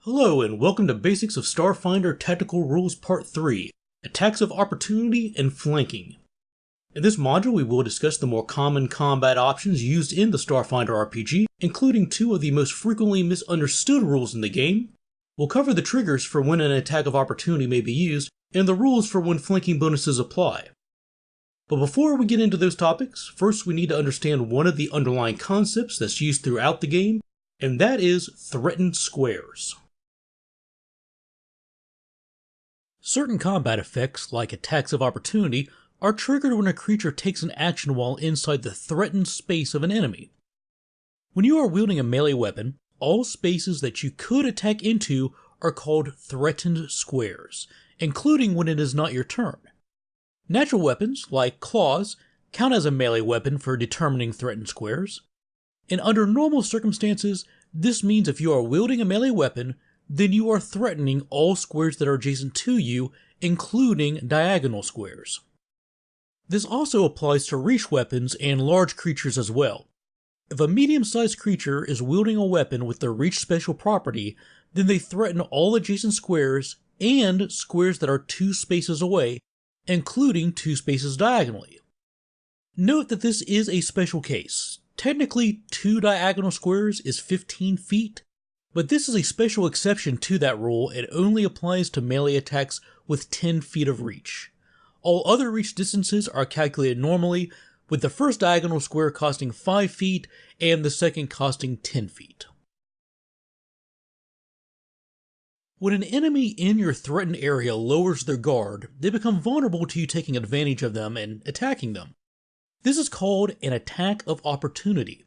Hello and welcome to Basics of Starfinder Tactical Rules Part 3, Attacks of Opportunity and Flanking. In this module we will discuss the more common combat options used in the Starfinder RPG, including two of the most frequently misunderstood rules in the game. We'll cover the triggers for when an attack of opportunity may be used, and the rules for when flanking bonuses apply. But before we get into those topics, first we need to understand one of the underlying concepts that's used throughout the game, and that is threatened squares. Certain combat effects, like attacks of opportunity, are triggered when a creature takes an action while inside the threatened space of an enemy. When you are wielding a melee weapon, all spaces that you could attack into are called threatened squares, including when it is not your turn. Natural weapons, like claws, count as a melee weapon for determining threatened squares. And under normal circumstances, this means if you are wielding a melee weapon, then you are threatening all squares that are adjacent to you, including diagonal squares. This also applies to reach weapons and large creatures as well. If a medium-sized creature is wielding a weapon with the reach special property, then they threaten all adjacent squares and squares that are 2 spaces away, including 2 spaces diagonally. Note that this is a special case. Technically, 2 diagonal squares is 15 feet, but this is a special exception to that rule and only applies to melee attacks with 10 feet of reach. All other reach distances are calculated normally, with the first diagonal square costing 5 feet and the second costing 10 feet. When an enemy in your threatened area lowers their guard, they become vulnerable to you taking advantage of them and attacking them. This is called an attack of opportunity.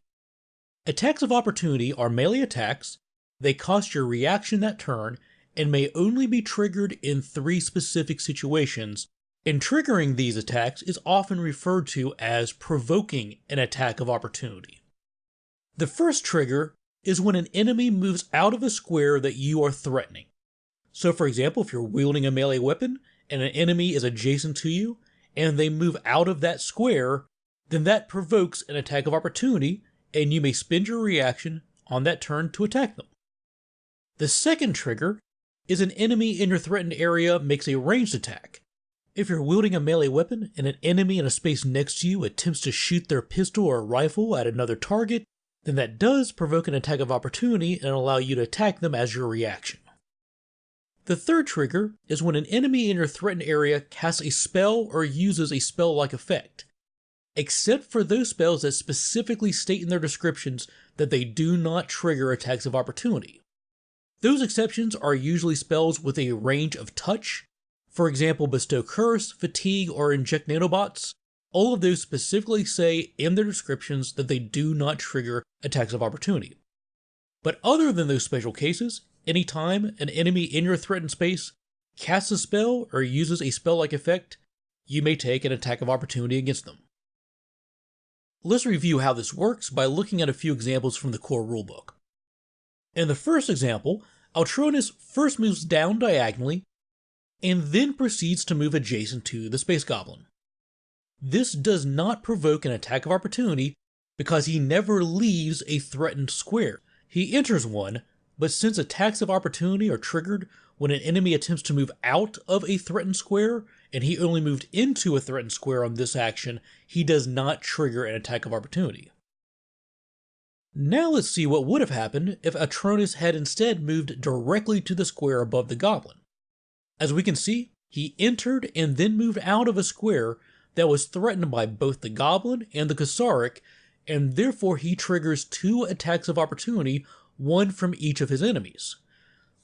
Attacks of opportunity are melee attacks. They cost your reaction that turn, and may only be triggered in 3 specific situations, and triggering these attacks is often referred to as provoking an attack of opportunity. The first trigger is when an enemy moves out of a square that you are threatening. So for example, if you're wielding a melee weapon, and an enemy is adjacent to you, and they move out of that square, then that provokes an attack of opportunity, and you may spend your reaction on that turn to attack them. The second trigger is an enemy in your threatened area makes a ranged attack. If you're wielding a melee weapon and an enemy in a space next to you attempts to shoot their pistol or rifle at another target, then that does provoke an attack of opportunity and allow you to attack them as your reaction. The third trigger is when an enemy in your threatened area casts a spell or uses a spell-like effect, except for those spells that specifically state in their descriptions that they do not trigger attacks of opportunity. Those exceptions are usually spells with a range of touch. For example, Bestow Curse, Fatigue, or Inject Nanobots. All of those specifically say in their descriptions that they do not trigger attacks of opportunity. But other than those special cases, anytime an enemy in your threatened space casts a spell or uses a spell-like effect, you may take an attack of opportunity against them. Let's review how this works by looking at a few examples from the core rulebook. In the first example, Altronus first moves down diagonally, and then proceeds to move adjacent to the Space Goblin. This does not provoke an attack of opportunity because he never leaves a threatened square. He enters one, but since attacks of opportunity are triggered when an enemy attempts to move out of a threatened square, and he only moved into a threatened square on this action, he does not trigger an attack of opportunity. Now let's see what would have happened if Atronus had instead moved directly to the square above the goblin. As we can see, he entered and then moved out of a square that was threatened by both the goblin and the Kasaric, and therefore he triggers 2 attacks of opportunity, one from each of his enemies.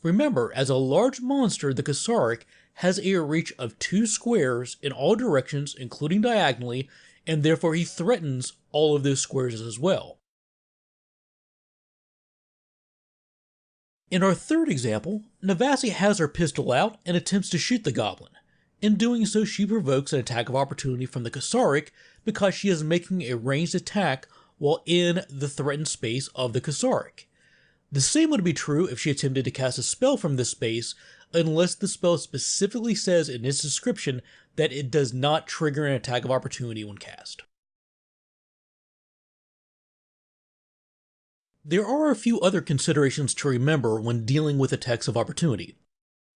Remember, as a large monster, the Kasaric has a reach of 2 squares in all directions, including diagonally, and therefore he threatens all of those squares as well. In our third example, Navasi has her pistol out and attempts to shoot the goblin. In doing so, she provokes an attack of opportunity from the Kasaric because she is making a ranged attack while in the threatened space of the Kasaric. The same would be true if she attempted to cast a spell from this space, unless the spell specifically says in its description that it does not trigger an attack of opportunity when cast. There are a few other considerations to remember when dealing with attacks of opportunity.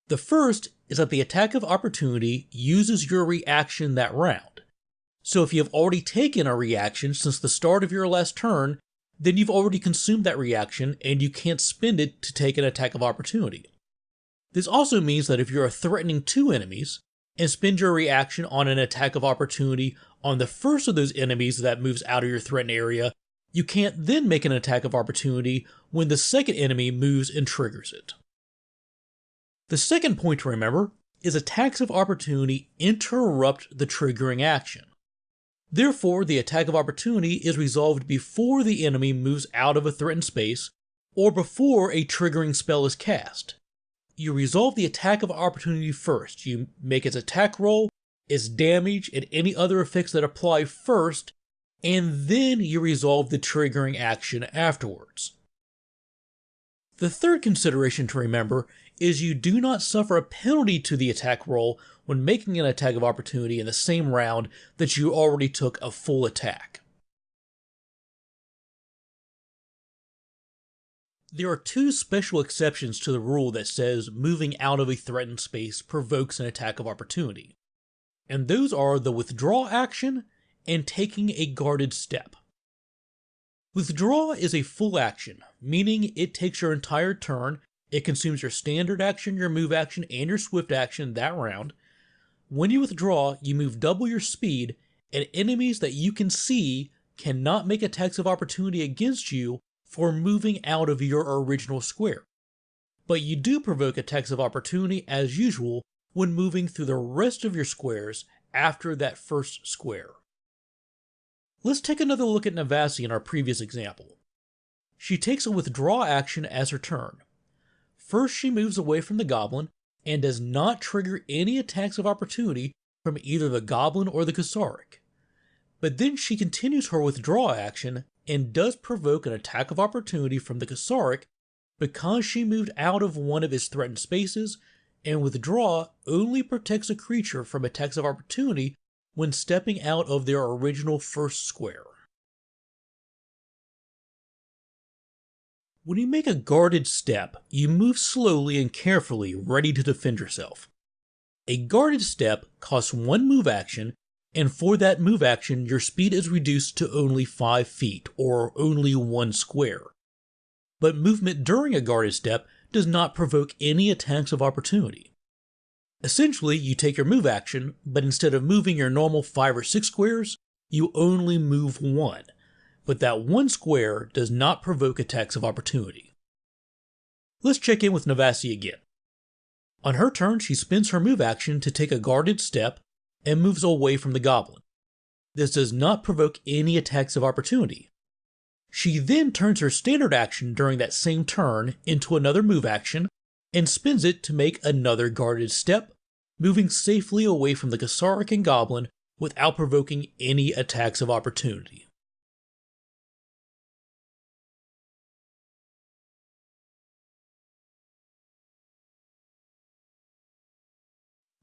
The first is that the attack of opportunity uses your reaction that round. So if you have already taken a reaction since the start of your last turn, then you've already consumed that reaction and you can't spend it to take an attack of opportunity. This also means that if you are threatening two enemies and spend your reaction on an attack of opportunity on the first of those enemies that moves out of your threatened area, you can't then make an attack of opportunity when the second enemy moves and triggers it. The second point to remember is attacks of opportunity interrupt the triggering action. Therefore, the attack of opportunity is resolved before the enemy moves out of a threatened space or before a triggering spell is cast. You resolve the attack of opportunity first. You make its attack roll, its damage, and any other effects that apply first, and then you resolve the triggering action afterwards. The third consideration to remember is you do not suffer a penalty to the attack roll when making an attack of opportunity in the same round that you already took a full attack. There are two special exceptions to the rule that says moving out of a threatened space provokes an attack of opportunity, and those are the withdraw action and taking a guarded step. Withdraw is a full action, meaning it takes your entire turn, it consumes your standard action, your move action, and your swift action that round. When you withdraw, you move double your speed, and enemies that you can see cannot make attacks of opportunity against you for moving out of your original square. But you do provoke attacks of opportunity as usual when moving through the rest of your squares after that first square. Let's take another look at Navasi in our previous example. She takes a withdraw action as her turn. First, she moves away from the goblin and does not trigger any attacks of opportunity from either the goblin or the Kasaric. But then she continues her withdraw action and does provoke an attack of opportunity from the Kasaric because she moved out of one of his threatened spaces, and withdraw only protects a creature from attacks of opportunity when stepping out of their original first square. When you make a guarded step, you move slowly and carefully, ready to defend yourself. A guarded step costs one move action, and for that move action, your speed is reduced to only 5 feet, or only 1 square. But movement during a guarded step does not provoke any attacks of opportunity. Essentially, you take your move action, but instead of moving your normal 5 or 6 squares, you only move 1. But that 1 square does not provoke attacks of opportunity. Let's check in with Navasi again. On her turn, she spends her move action to take a guarded step and moves away from the goblin. This does not provoke any attacks of opportunity. She then turns her standard action during that same turn into another move action and spends it to make another guarded step, moving safely away from the Kasaric and goblin without provoking any attacks of opportunity.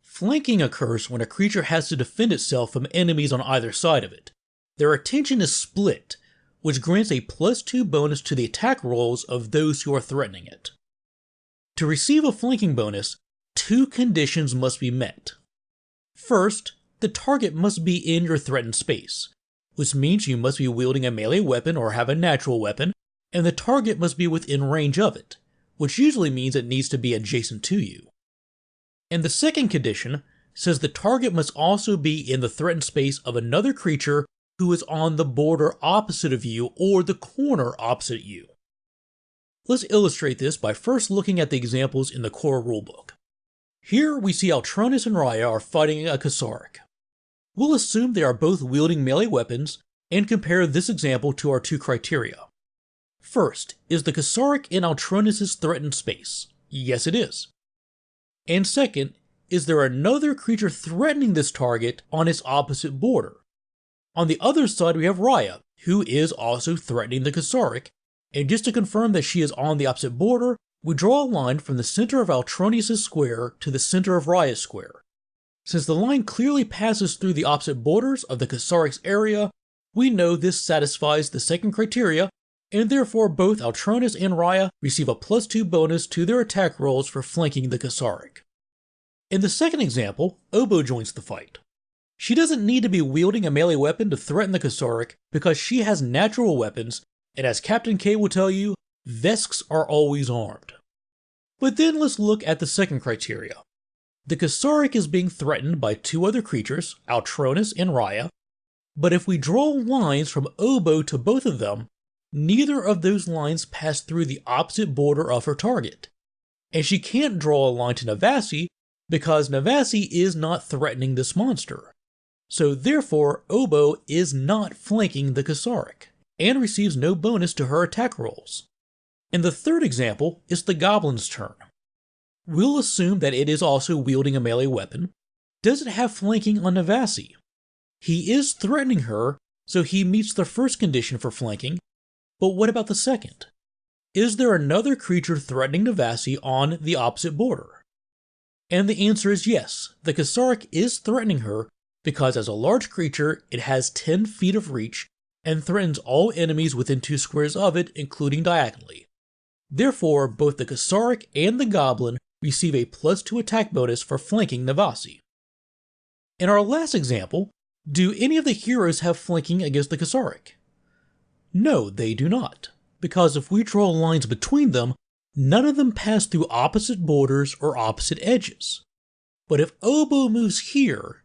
Flanking occurs when a creature has to defend itself from enemies on either side of it. Their attention is split, which grants a +2 bonus to the attack rolls of those who are threatening it. To receive a flanking bonus, 2 conditions must be met. First, the target must be in your threatened space, which means you must be wielding a melee weapon or have a natural weapon, and the target must be within range of it, which usually means it needs to be adjacent to you. And the second condition says the target must also be in the threatened space of another creature who is on the border opposite of you or the corner opposite you. Let's illustrate this by first looking at the examples in the core rulebook. Here we see Altronus and Raya are fighting a Kasaric. We'll assume they are both wielding melee weapons and compare this example to our 2 criteria. First, is the Kasaric in Altronus' threatened space? Yes, it is. And second, is there another creature threatening this target on its opposite border? On the other side we have Raya, who is also threatening the Kasaric, and just to confirm that she is on the opposite border, we draw a line from the center of Altronus' square to the center of Raya's square. Since the line clearly passes through the opposite borders of the Kasaric's area, we know this satisfies the second criteria, and therefore both Altronus and Raya receive a +2 bonus to their attack rolls for flanking the Kasaric. In the second example, Obo joins the fight. She doesn't need to be wielding a melee weapon to threaten the Kasaric because she has natural weapons, and as Captain K will tell you, Vesks are always armed. But then let's look at the second criteria. The Kasaric is being threatened by two other creatures, Altronus and Raya, but if we draw lines from Obo to both of them, neither of those lines pass through the opposite border of her target. And she can't draw a line to Navasi because Navasi is not threatening this monster. So therefore, Obo is not flanking the Kasaric, and receives no bonus to her attack rolls. In the third example, it's the Goblin's turn. We'll assume that it is also wielding a melee weapon. Does it have flanking on Navasi? He is threatening her, so he meets the first condition for flanking, but what about the second? Is there another creature threatening Navasi on the opposite border? And the answer is yes, the Kasaric is threatening her because as a large creature, it has 10 feet of reach and threatens all enemies within 2 squares of it, including diagonally. Therefore, both the Kasaric and the Goblin receive a +2 attack bonus for flanking Navasi. In our last example, do any of the heroes have flanking against the Kasaric? No, they do not, because if we draw lines between them, none of them pass through opposite borders or opposite edges. But if Obo moves here,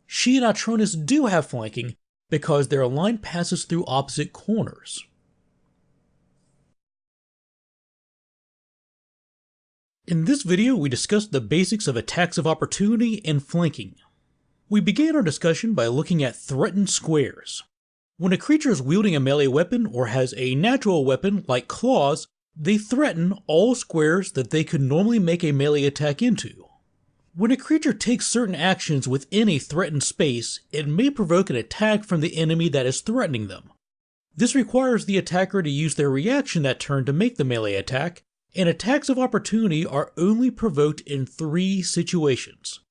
she and Atronus do have flanking because their line passes through opposite corners. In this video, we discussed the basics of attacks of opportunity and flanking. We began our discussion by looking at threatened squares. When a creature is wielding a melee weapon or has a natural weapon like claws, they threaten all squares that they could normally make a melee attack into. When a creature takes certain actions within a threatened space, it may provoke an attack from the enemy that is threatening them. This requires the attacker to use their reaction that turn to make the melee attack, and attacks of opportunity are only provoked in 3 situations.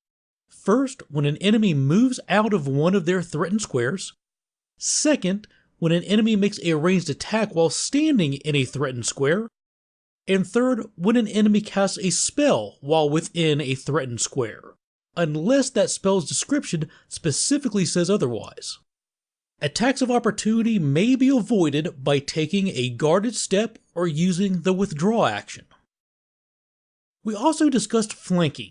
First, when an enemy moves out of one of their threatened squares. Second, when an enemy makes a ranged attack while standing in a threatened square. And third, when an enemy casts a spell while within a threatened square, unless that spell's description specifically says otherwise. Attacks of opportunity may be avoided by taking a guarded step or using the withdraw action. We also discussed flanking.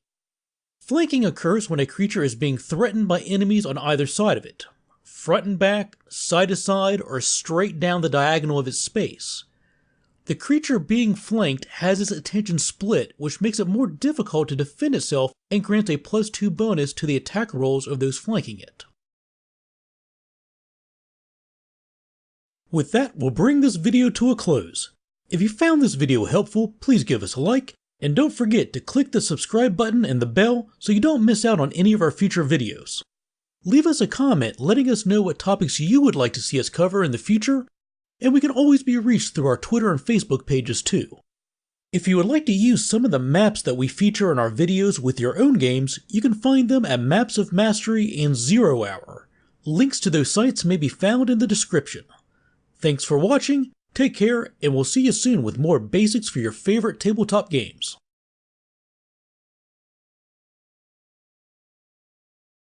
Flanking occurs when a creature is being threatened by enemies on either side of it, front and back, side to side, or straight down the diagonal of its space. The creature being flanked has its attention split, which makes it more difficult to defend itself and grants a +2 bonus to the attack rolls of those flanking it. With that, we'll bring this video to a close. If you found this video helpful, please give us a like, and don't forget to click the subscribe button and the bell so you don't miss out on any of our future videos. Leave us a comment letting us know what topics you would like to see us cover in the future, and we can always be reached through our Twitter and Facebook pages too. If you would like to use some of the maps that we feature in our videos with your own games, you can find them at Maps of Mastery and 0 Hour. Links to those sites may be found in the description. Thanks for watching, take care, and we'll see you soon with more basics for your favorite tabletop games.